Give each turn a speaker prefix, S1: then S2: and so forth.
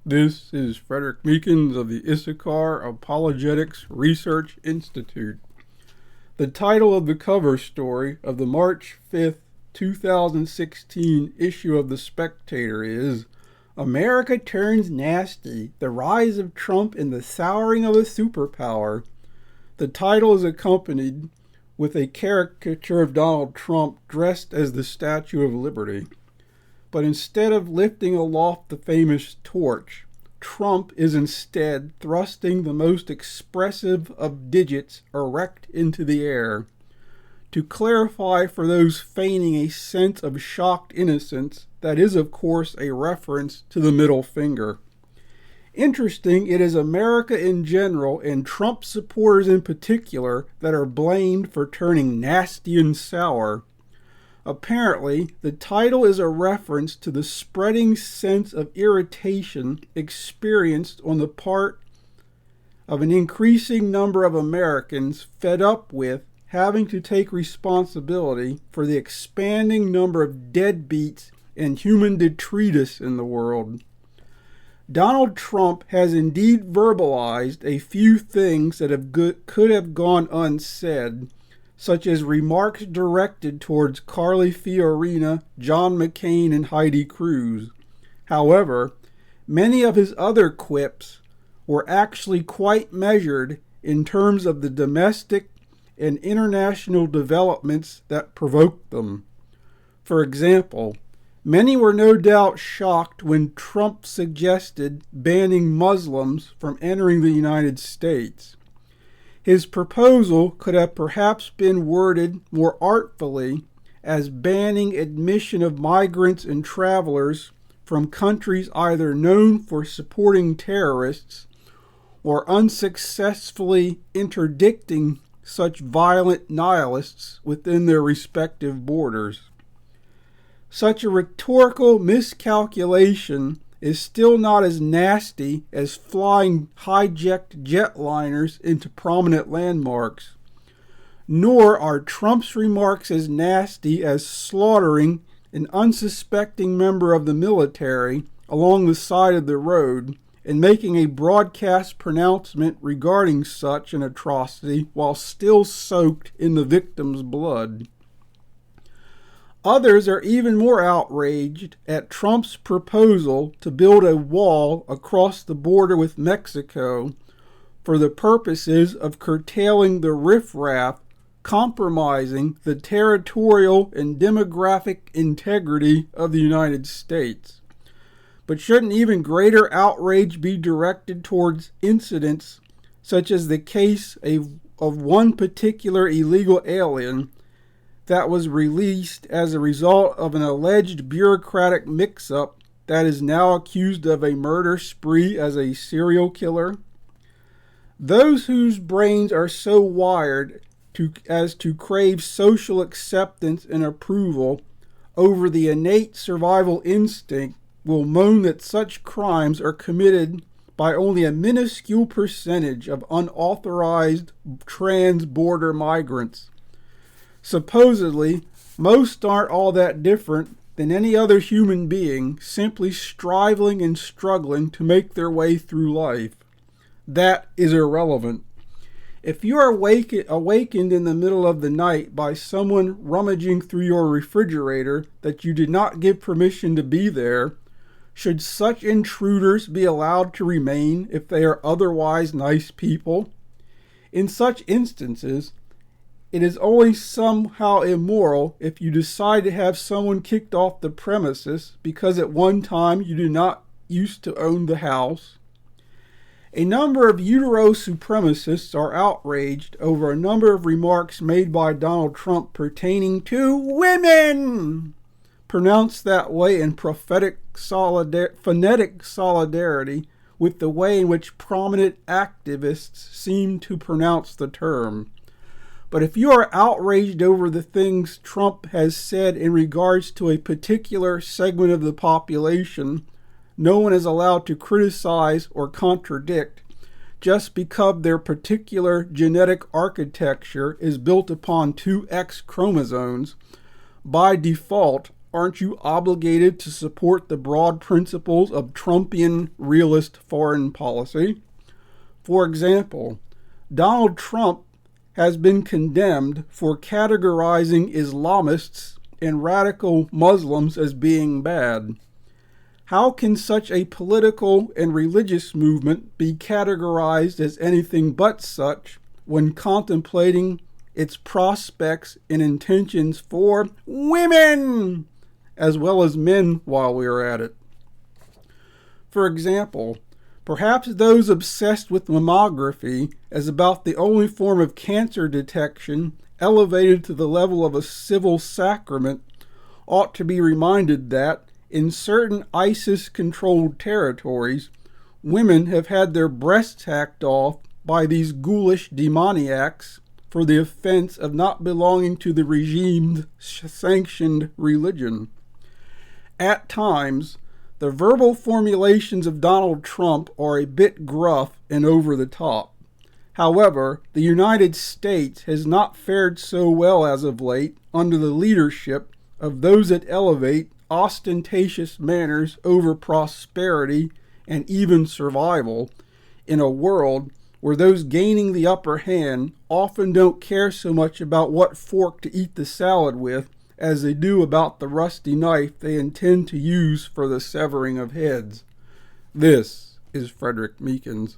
S1: This is Frederick Meekins of the Issachar Apologetics Research Institute. The title of the cover story of the March 5th, 2016 issue of The Spectator is America Turns Nasty, the Rise of Trump and the Souring of a Superpower. The title is accompanied with a caricature of Donald Trump dressed as the Statue of Liberty. But instead of lifting aloft the famous torch, Trump is instead thrusting the most expressive of digits erect into the air. To clarify for those feigning a sense of shocked innocence, that is of course a reference to the middle finger. Interesting, it is America in general and Trump supporters in particular that are blamed for turning nasty and sour. Apparently, the title is a reference to the spreading sense of irritation experienced on the part of an increasing number of Americans fed up with having to take responsibility for the expanding number of deadbeats and human detritus in the world. Donald Trump has indeed verbalized a few things that could have gone unsaid, such as remarks directed towards Carly Fiorina, John McCain, and Heidi Cruz. However, many of his other quips were actually quite measured in terms of the domestic and international developments that provoked them. For example, many were no doubt shocked when Trump suggested banning Muslims from entering the United States. His proposal could have perhaps been worded more artfully as banning admission of migrants and travelers from countries either known for supporting terrorists or unsuccessfully interdicting such violent nihilists within their respective borders. Such a rhetorical miscalculation is still not as nasty as flying hijacked jetliners into prominent landmarks, nor are Trump's remarks as nasty as slaughtering an unsuspecting member of the military along the side of the road and making a broadcast pronouncement regarding such an atrocity while still soaked in the victim's blood. Others are even more outraged at Trump's proposal to build a wall across the border with Mexico for the purposes of curtailing the riffraff, compromising the territorial and demographic integrity of the United States. But shouldn't even greater outrage be directed towards incidents such as the case of one particular illegal alien that was released as a result of an alleged bureaucratic mix-up that is now accused of a murder spree as a serial killer? Those whose brains are so wired as to crave social acceptance and approval over the innate survival instinct will moan that such crimes are committed by only a minuscule percentage of unauthorized trans-border migrants. Supposedly, most aren't all that different than any other human being simply striving and struggling to make their way through life. That is irrelevant. If you are awakened in the middle of the night by someone rummaging through your refrigerator that you did not give permission to be there, should such intruders be allowed to remain if they are otherwise nice people? In such instances, it is only somehow immoral if you decide to have someone kicked off the premises because at one time you did not used to own the house. A number of utero-supremacists are outraged over a number of remarks made by Donald Trump pertaining to women, pronounced that way in phonetic solidarity with the way in which prominent activists seem to pronounce the term. But if you are outraged over the things Trump has said in regards to a particular segment of the population, no one is allowed to criticize or contradict just because their particular genetic architecture is built upon two X chromosomes. By default, aren't you obligated to support the broad principles of Trumpian realist foreign policy? For example, Donald Trump has been condemned for categorizing Islamists and radical Muslims as being bad. How can such a political and religious movement be categorized as anything but such when contemplating its prospects and intentions for women as well as men while we are at it? For example, perhaps those obsessed with mammography as about the only form of cancer detection elevated to the level of a civil sacrament ought to be reminded that in certain ISIS-controlled territories, women have had their breasts hacked off by these ghoulish demoniacs for the offense of not belonging to the regime's sanctioned religion. At times, the verbal formulations of Donald Trump are a bit gruff and over the top. However, the United States has not fared so well as of late under the leadership of those that elevate ostentatious manners over prosperity and even survival in a world where those gaining the upper hand often don't care so much about what fork to eat the salad with as they do about the rusty knife they intend to use for the severing of heads. This is Frederick Meekins.